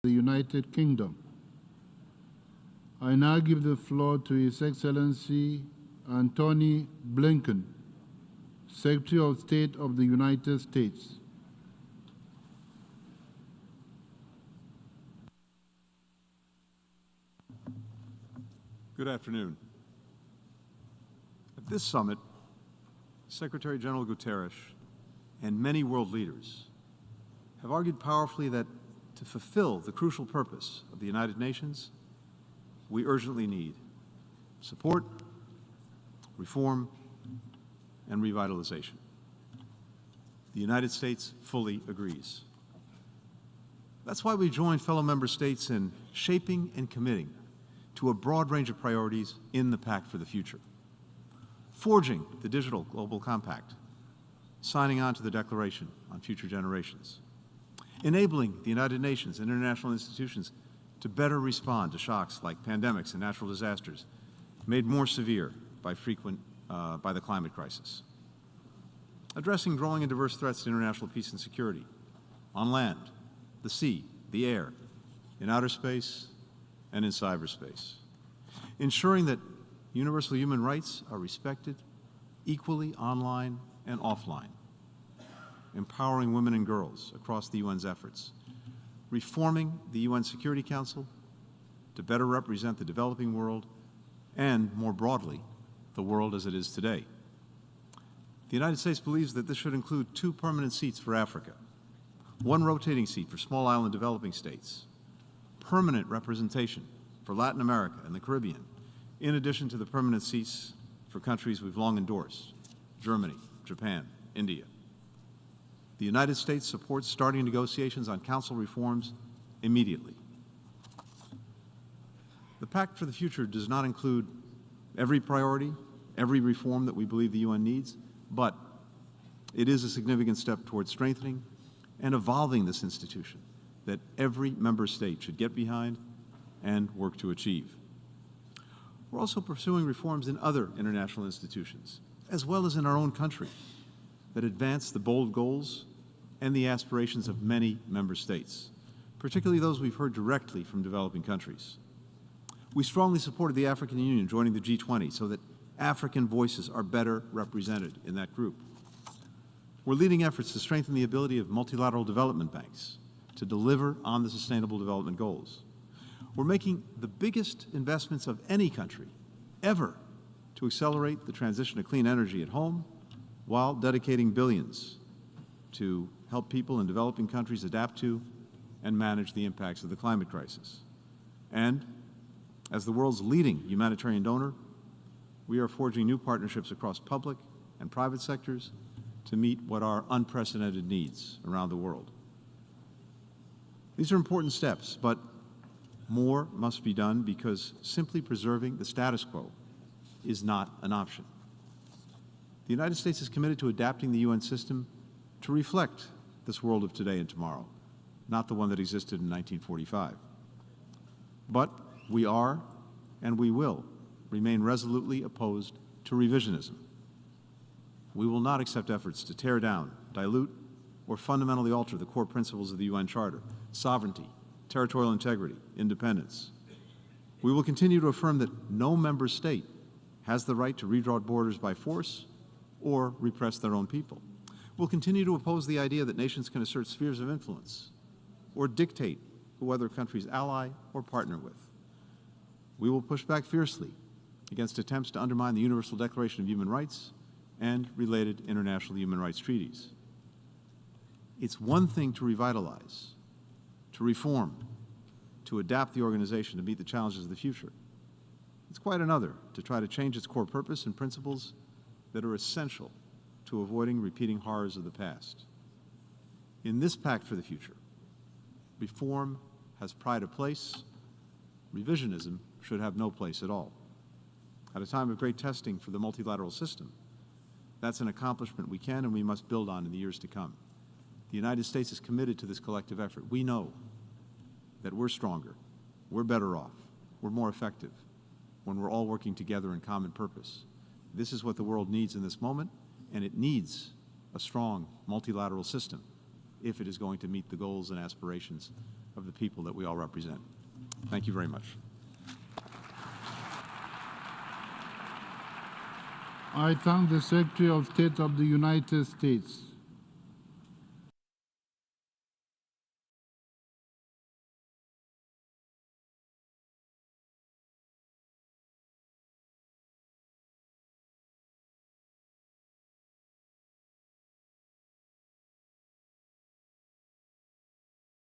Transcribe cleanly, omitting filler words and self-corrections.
the United Kingdom. I now give the floor to His Excellency Antony Blinken, Secretary of State of the United States. Good afternoon. At this summit, Secretary General Guterres and many world leaders have argued powerfully that to fulfill the crucial purpose of the United Nations, we urgently need support, reform, and revitalization. The United States fully agrees. That's why we joined fellow member states in shaping and committing to a broad range of priorities in the Pact for the Future. Forging the Digital Global Compact, signing on to the Declaration on Future Generations, enabling the United Nations and international institutions to better respond to shocks like pandemics and natural disasters made more severe by the climate crisis, addressing growing and diverse threats to international peace and security on land, the sea, the air, in outer space, and in cyberspace, ensuring that universal human rights are respected equally online and offline, empowering women and girls across the UN's efforts, reforming the UN Security Council to better represent the developing world and, more broadly, the world as it is today. The United States believes that this should include 2 permanent seats for Africa, 1 rotating seat for small island developing states, permanent representation for Latin America and the Caribbean, in addition to the permanent seats for countries we've long endorsed, Germany, Japan, India. The United States supports starting negotiations on Council reforms immediately. The Pact for the Future does not include every priority, every reform that we believe the UN needs, but it is a significant step towards strengthening and evolving this institution that every member state should get behind and work to achieve. We're also pursuing reforms in other international institutions, as well as in our own country, that advance the bold goals and the aspirations of many member states, particularly those we've heard directly from developing countries. We strongly supported the African Union joining the G20 so that African voices are better represented in that group. We're leading efforts to strengthen the ability of multilateral development banks to deliver on the Sustainable Development Goals. We're making the biggest investments of any country ever to accelerate the transition to clean energy at home while dedicating billions to help people in developing countries adapt to and manage the impacts of the climate crisis. And as the world's leading humanitarian donor, we are forging new partnerships across public and private sectors to meet what are unprecedented needs around the world. These are important steps, but more must be done because simply preserving the status quo is not an option. The United States is committed to adapting the UN system to reflect this world of today and tomorrow, not the one that existed in 1945. But we are, and we will, remain resolutely opposed to revisionism. We will not accept efforts to tear down, dilute, or fundamentally alter the core principles of the UN Charter: sovereignty, territorial integrity, independence. We will continue to affirm that no member state has the right to redraw borders by force or repress their own people. We'll continue to oppose the idea that nations can assert spheres of influence or dictate who other countries ally or partner with. We will push back fiercely against attempts to undermine the Universal Declaration of Human Rights and related international human rights treaties. It's one thing to revitalize, to reform, to adapt the organization to meet the challenges of the future. It's quite another to try to change its core purpose and principles that are essential to avoiding repeating horrors of the past. In this Pact for the Future, reform has pride of place, revisionism should have no place at all. At a time of great testing for the multilateral system, that's an accomplishment we can and we must build on in the years to come. The United States is committed to this collective effort. We know that we're stronger, we're better off, we're more effective when we're all working together in common purpose. This is what the world needs in this moment, and it needs a strong multilateral system if it is going to meet the goals and aspirations of the people that we all represent. Thank you very much. I thank the Secretary of State of the United States.